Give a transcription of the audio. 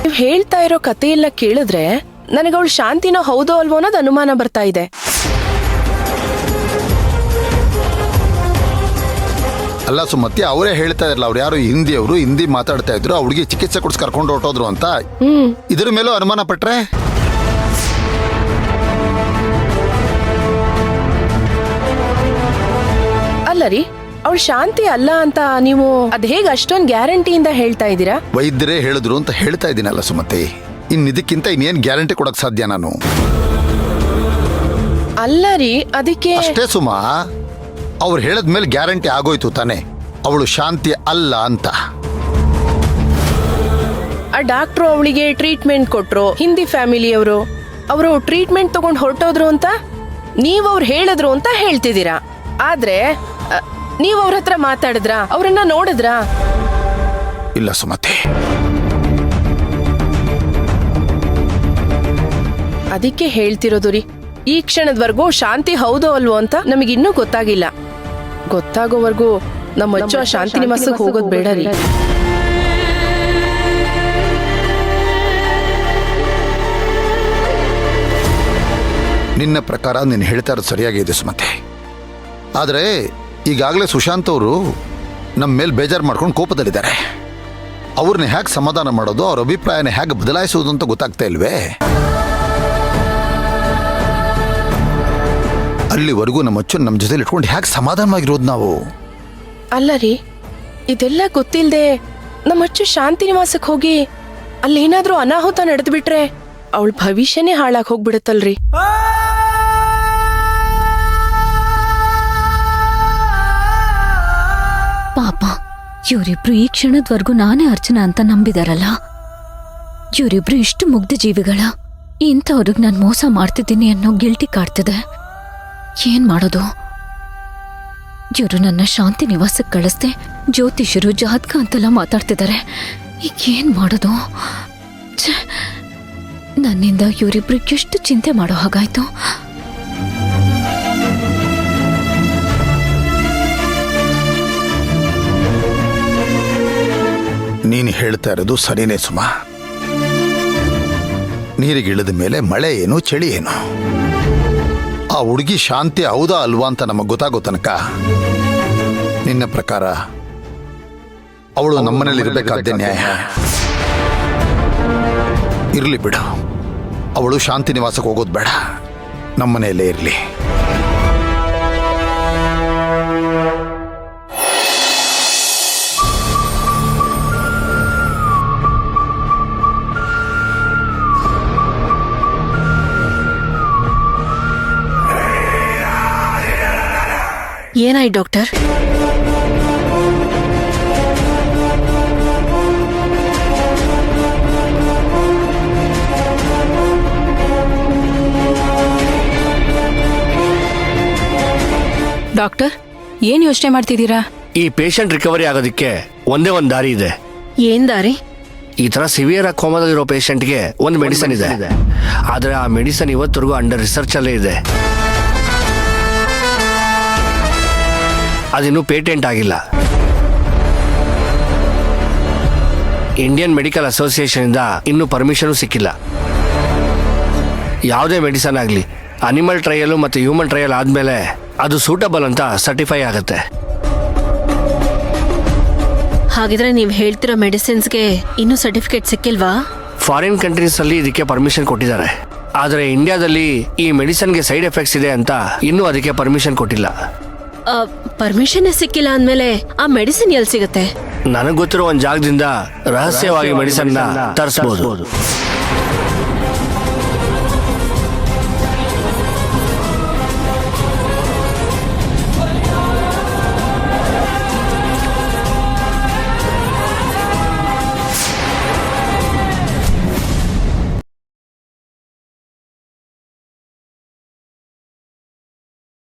ನೀವ್ ಹೇಳ್ತಾ ಇರೋ ಕತೆ ಎಲ್ಲ ಕೇಳಿದ್ರೆ ನನಗೆ ಅವಳು ಶಾಂತಿನೋ ಹೌದೋ ಅಲ್ವೋ ಅನ್ನೋದು ಅನುಮಾನ ಬರ್ತಾ ಇದೆ. ಅಲ್ಲ ಸುಮತಿ, ಅವರೇ ಹೇಳ್ತಾ ಇರಲ್ಲ, ಅವ್ರು ಯಾರು ಹಿಂದಿ ಮಾತಾಡ್ತಾ ಇದ್ರು, ಅವ್ಳಿಗೆ ಚಿಕಿತ್ಸೆ ಕೊಡ್ಸಿ ಕರ್ಕೊಂಡು ಹೊರಟೋದ್ರು ಅಂತ. ಇದ್ರ ಮೇಲೂ ಅನುಮಾನ ಪಟ್ರೆ ಅಲ್ಲ ರೀ, ಅವಳು ಶಾಂತಿ ಅಲ್ಲ ಅಂತ ನೀವು ಅದ್ ಹೇಗೆ ಅಷ್ಟೊಂದು ಗ್ಯಾರಂಟಿಯಿಂದ ಹೇಳ್ತಾ ಇದ್ದೀರಾ? ವೈದ್ಯರೇ ಹೇಳಿದ್ರು ಅಂತ ಹೇಳ್ತಾ ಇದ್ದೀನಲ್ಲ ಸುಮತಿ. ಇದಕ್ಕಿಂತ ಇನ್ನೇನ್ ಗ್ಯಾರಂಟಿ ಕೊಡಕ್ ಸಾಧ್ಯ ನಾನು? ಅಲ್ಲ ರೀ, ಅದಕ್ಕೆ ಅಷ್ಟೇ ಸುಮಾ, ಅವ್ರು ಹೇಳದ್ಮೇಲೆ ಗ್ಯಾರಂಟಿ ಆಗೋಯ್ತು ತಾನೆ ಅವಳು ಶಾಂತಿ ಅಲ್ಲ ಅಂತ. ಆ ಡಾಕ್ಟ್ರು ಅವಳಿಗೆ ಟ್ರೀಟ್ಮೆಂಟ್ ಕೊಟ್ರು, ಹಿಂದಿ ಫ್ಯಾಮಿಲಿಯವರು ಅವರು ಟ್ರೀಟ್ಮೆಂಟ್ ತಗೊಂಡು ಹೊರಟೋದ್ರು ಅಂತ ನೀವ್ ಅವ್ರು ಹೇಳಿದ್ರು ಅಂತ ಹೇಳ್ತಿದ್ದೀರಾ. ಆದ್ರೆ ನೀವ್ ಅವ್ರ ಹತ್ರ ಮಾತಾಡಿದ್ರ, ಅವ್ರನ್ನ ನೋಡಿದ್ರ? ಇಲ್ಲ ಸುಮತಿ. ಅದಕ್ಕೆ ಹೇಳ್ತಿರೋದು ರೀ, ಈ ಕ್ಷಣದವರೆಗೂ ಶಾಂತಿ ಹೌದೋ ಅಲ್ವೋ ಅಂತ ನಮಗಿನ್ನೂ ಗೊತ್ತಾಗಿಲ್ಲ. ಗೊತ್ತಾಗೋವರೆಗೂ ನಮ್ಮ ಅಚ್ಚು ಆ ಶಾಂತಿ ನಿವಾಸಕ್ಕೆ ಹೋಗೋದು ಬೇಡ ರೀ. ನಿನ್ನ ಪ್ರಕಾರ ನೀನು ಹೇಳ್ತಾ ಇರೋದು ಸರಿಯಾಗಿದೆ ಸುಮತಿ. ಆದರೆ ಈಗಾಗಲೇ ಸುಶಾಂತ್ ಅವರು ನಮ್ಮ ಮೇಲೆ ಬೇಜಾರು ಮಾಡ್ಕೊಂಡು ಕೋಪದಲ್ಲಿದ್ದಾರೆ. ಅವ್ರನ್ನ ಹೇಗೆ ಸಮಾಧಾನ ಮಾಡೋದು, ಅವ್ರ ಅಭಿಪ್ರಾಯನ ಹೇಗೆ ಬದಲಾಯಿಸೋದು ಅಂತ ಗೊತ್ತಾಗ್ತಾ ಇಲ್ವೇ? ಅಲ್ಲಿವರೆಗೂ ನಮ್ಮ ಅಚ್ಚು ನಮ್ಮ ಜೊತೆಲಿ ಇಟ್ಕೊಂಡು ಹೇಗೆ ಸಮಾಧಾನವಾಗಿರೋದು ನಾವು? ಅಲ್ಲ ರೀ, ಇದೆಲ್ಲ ಗೊತ್ತಿಲ್ಲದೆ ನಮ್ಮ ಅಚ್ಚು ಶಾಂತಿ ನಿವಾಸಕ್ಕೆ ಹೋಗಿ ಅಲ್ಲೇನಾದ್ರೂ ಅನಾಹುತ ನಡೆದು ಬಿಟ್ರೆ ಅವಳ ಭವಿಷ್ಯನೇ ಹಾಳಾಗಿ ಹೋಗ್ಬಿಡುತ್ತಲ್ರಿ. ಪಾಪ, ಇವರಿಬ್ರು ಈ ಕ್ಷಣದವರೆಗೂ ನಾನೇ ಅರ್ಚನಾ ಅಂತ ನಂಬಿದಾರಲ್ಲ. ಇವರಿಬ್ರು ಇಷ್ಟು ಮುಗ್ಧ ಜೀವಿಗಳ, ಇಂಥವ್ರಿಗೆ ನಾನು ಮೋಸ ಮಾಡ್ತಿದ್ದೀನಿ ಅನ್ನೋ ಗಿಲ್ಟಿ ಕಾಡ್ತಿದೆ. ಏನ್ ಮಾಡೋದು? ಇವರು ನನ್ನ ಶಾಂತಿ ನಿವಾಸಕ್ಕೆ ಕಳಿಸ್ದೆ ಜ್ಯೋತಿಷರು ಜಾತಕ ಅಂತೆಲ್ಲ ಮಾತಾಡ್ತಿದ್ದಾರೆ. ಈಗ ಏನ್ ಮಾಡೋದು? ನನ್ನಿಂದ ಇವರಿಬ್ರಿಗೆ ಎಷ್ಟು ಚಿಂತೆ ಮಾಡೋ ಹಾಗಾಯ್ತು. ನೀನು ಹೇಳ್ತಾ ಇರೋದು ಸರಿನೇ ಸುಮಾ. ನೀರಿಗೆ ಇಳಿದ ಮೇಲೆ ಮಳೆ ಏನು ಚಳಿ ಏನು, ಆ ಹುಡುಗಿ ಶಾಂತಿ ಹೌದಾ ಅಲ್ವಾ ಅಂತ ನಮಗೆ ಗೊತ್ತಾಗೋ ತನಕ ನಿನ್ನ ಪ್ರಕಾರ ಅವಳು ನಮ್ಮನೇಲಿ ಇರಬೇಕಾದ್ದೇ ನ್ಯಾಯ. ಇರಲಿ ಬಿಡು, ಅವಳು ಶಾಂತಿ ನಿವಾಸಕ್ಕೆ ಹೋಗೋದು ಬೇಡ, ನಮ್ಮನೆಯಲ್ಲೇ ಇರಲಿ. ಏನಾಯ್ತು ಡಾಕ್ಟರ್? ಡಾಕ್ಟರ್, ಏನ್ ಯೋಚನೆ ಮಾಡ್ತಿದ್ದೀರಾ? ಈ ಪೇಷಂಟ್ ರಿಕವರಿ ಆಗೋದಕ್ಕೆ ಒಂದೇ ಒಂದು ದಾರಿ ಇದೆ. ಏನ್ ದಾರಿ? ಈ ತರ ಸಿವಿಯರ್ ಆಗಿ ಕೋಮಾದಲ್ಲಿರೋ ಪೇಷಂಟ್ಗೆ ಒಂದು ಮೆಡಿಸನ್ ಇದೆ, ಆದ್ರೆ ಆ ಮೆಡಿಸನ್ ಇವತ್ತರೆಗೂ ಅಂಡರ್ ರಿಸರ್ಚ್ ಅಲ್ಲೇ ಇದೆ. ಅದಿನ್ನೂ ಪೇಟೆಂಟ್ ಆಗಿಲ್ಲ. ಇಂಡಿಯನ್ ಮೆಡಿಕಲ್ ಅಸೋಸಿಯೇಷನ್ ಇಂದ ಇನ್ನೂ ಪರ್ಮಿಷನ್ ಸಿಕ್ಕಿಲ್ಲ. ಯಾವುದೇ ಮೆಡಿಸನ್ ಆಗಲಿ ಅನಿಮಲ್ ಟ್ರಯಲ್ ಮತ್ತು ಹ್ಯೂಮನ್ ಟ್ರಯಲ್ ಆದಮೇಲೆ ಅದು ಸೂಟಬಲ್ ಅಂತ ಸರ್ಟಿಫೈ ಆಗುತ್ತೆ. ಹಾಗಿದ್ರೆ ನೀವು ಹೇಳ್ತಿರೋ ಮೆಡಿಸಿನ್ಸ್ಗೆ ಇನ್ನೂ ಸರ್ಟಿಫಿಕೇಟ್ ಸಿಕ್ಕಿಲ್ವಾ? ಫಾರಿನ್ ಕಂಟ್ರೀಸ್ ಅಲ್ಲಿ ಇದಕ್ಕೆ ಪರ್ಮಿಷನ್ ಕೊಟ್ಟಿದ್ದಾರೆ, ಆದರೆ ಇಂಡಿಯಾದಲ್ಲಿ ಈ ಮೆಡಿಸನ್ಗೆ ಸೈಡ್ ಎಫೆಕ್ಟ್ಸ್ ಇದೆ ಅಂತ ಇನ್ನೂ ಅದಕ್ಕೆ ಪರ್ಮಿಷನ್ ಕೊಟ್ಟಿಲ್ಲ. ಪರ್ಮಿಷನ್ ಸಿಕ್ಕಿಲ್ಲ ಅಂದ್ಮೇಲೆ ಆ ಮೆಡಿಸಿನ್ ಎಲ್ಲಿ ಸಿಗುತ್ತೆ? ನನಗೆ ಗೊತ್ತಿರೋ ಒಂದು ಜಾಗದಿಂದ ರಹಸ್ಯವಾಗಿ ಮೆಡಿಸನ್ ತರಿಸಬಹುದು.